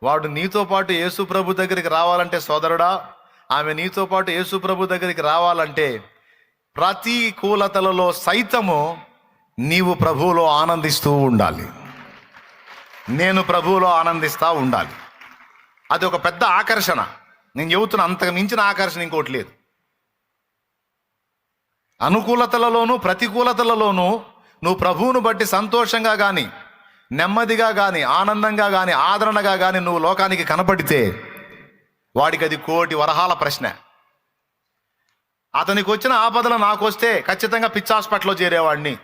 వాడు నీతో పాటు యేసు ప్రభు దగ్గరికి రావాలంటే సోదరుడా, ఆమె నీతో పాటు యేసు ప్రభు దగ్గరికి రావాలంటే ప్రతికూలతలలో సైతము నీవు ప్రభువులో ఆనందిస్తూ ఉండాలి. నేను ప్రభువులో ఆనందిస్తూ ఉండాలి. అది ఒక పెద్ద ఆకర్షణ. నేను చెబుతున్నా, అంతకు మించిన ఆకర్షణ ఇంకోటి లేదు. అనుకూలతలలోనూ ప్రతికూలతలలోనూ నువ్వు ప్రభువును బట్టి సంతోషంగా కానీ, నెమ్మదిగా కానీ, ఆనందంగా కానీ, ఆదరణగా కానీ నువ్వు లోకానికి కనపడితే వాడికి అది కోటి వరహాల ప్రశ్న. అతనికి వచ్చిన ఆపదలు నాకు వస్తే ఖచ్చితంగా పిచ్చి హాస్పిటల్లో చేరేవాడిని,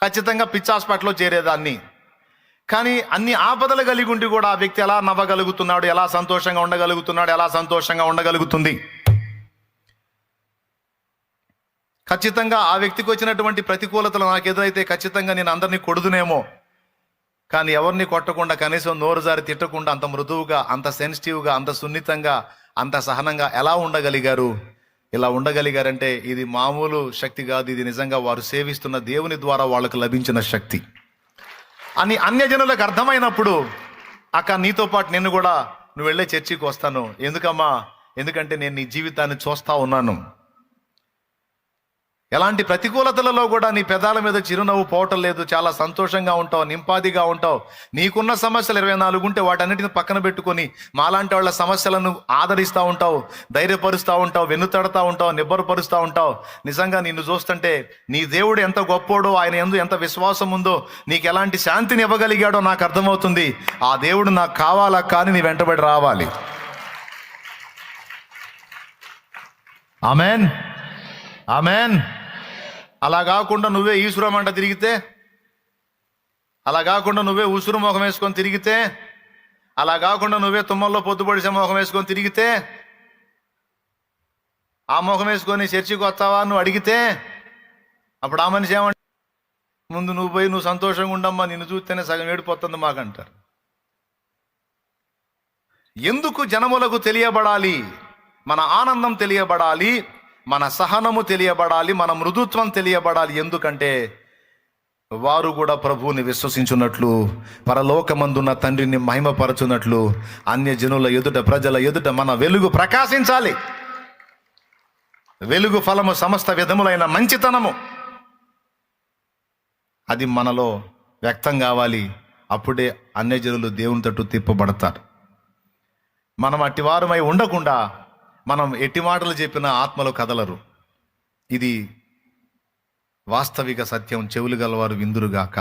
ఖచ్చితంగా పిచ్చి హాస్పిటల్లో చేరేదాన్ని. కానీ అన్ని ఆపదలు కలిగి ఉండి కూడా ఆ వ్యక్తి ఎలా నవ్వగలుగుతున్నాడు, ఎలా సంతోషంగా ఉండగలుగుతున్నాడు, ఎలా సంతోషంగా ఉండగలుగుతుంది? ఖచ్చితంగా ఆ వ్యక్తికి వచ్చినటువంటి ప్రతికూలతలు నాకు ఎదురైతే ఖచ్చితంగా నేను అందరినీ కొడుదునేమో, కానీ ఎవరిని కొట్టకుండా, కనీసం నోరు జారి తిట్టకుండా అంత మృదువుగా, అంత సెన్సిటివ్గా, అంత సున్నితంగా, అంత సహనంగా ఎలా ఉండగలిగారు? ఇలా ఉండగలిగారంటే ఇది మామూలు శక్తి కాదు, ఇది నిజంగా వారు సేవిస్తున్న దేవుని ద్వారా వాళ్ళకు లభించిన శక్తి అని అన్యజనులకు అర్థమైనప్పుడు, అక్క నీతో పాటు నిన్ను కూడా నువ్వు వెళ్ళే చర్చికి వస్తాను. ఎందుకమ్మా? ఎందుకంటే నేను నీ జీవితాన్ని చూస్తా ఉన్నాను. ఎలాంటి ప్రతికూలతలలో కూడా నీ పెదాల మీద చిరునవ్వు పోవటం లేదు. చాలా సంతోషంగా ఉంటావు, నింపాదిగా ఉంటావు. నీకున్న సమస్యలు 24 ఉంటే వాటన్నిటిని పక్కన పెట్టుకొని మాలాంటి వాళ్ళ సమస్యలను ఆదరిస్తూ ఉంటావు, ధైర్యపరుస్తూ ఉంటావు, వెన్నుతడతా ఉంటావు, నిబ్బరపరుస్తూ ఉంటావు. నిజంగా నిన్ను చూస్తుంటే నీ దేవుడు ఎంత గొప్పోడో, ఆయన యందు ఎంత విశ్వాసం ఉందో, నీకు ఎలాంటి శాంతిని ఇవ్వగలిగాడో నాకు అర్థమవుతుంది. ఆ దేవుడు నాకు కావాలా, కానీ నీ వెంటబడి రావాలి. Amen, amen. అలా కాకుండా నువ్వే ఈశ్వరమంట తిరిగితే, అలా కాకుండా నువ్వే ఉసురు మొహం వేసుకొని తిరిగితే, అలా కాకుండా నువ్వే తుమ్మల్లో పొద్దుపడిసే మొహం వేసుకొని తిరిగితే, ఆ మొహం వేసుకొని చర్చికి వస్తావా నువ్వు అడిగితే, అప్పుడు ఆ మనిషి ఏమంట, ముందు నువ్వు పోయి నువ్వు సంతోషంగా ఉండమ్మా, నిన్ను చూస్తేనే సగం ఏడిపోతుంది మాకంటారు. ఎందుకు జనములకు తెలియబడాలి? మన ఆనందం తెలియబడాలి, మన సహనము తెలియబడాలి, మన మృదుత్వం తెలియబడాలి. ఎందుకంటే వారు కూడా ప్రభువుని విశ్వసించున్నట్లు, పరలోకమందున్న తండ్రిని మహిమపరచున్నట్లు అన్యజనుల ఎదుట, ప్రజల ఎదుట మన వెలుగు ప్రకాశించాలి. వెలుగు ఫలము సమస్త విధములైన మంచితనము, అది మనలో వ్యక్తం కావాలి. అప్పుడే అన్యజనులు దేవుని తట్టు తిప్పబడతారు. మనం అట్టివారమై ఉండకుండా మనం ఎట్టి మాటలు చెప్పిన ఆత్మలు కదలరు. ఇది వాస్తవిక సత్యం. చెవులు గలవారు విందురుగాక.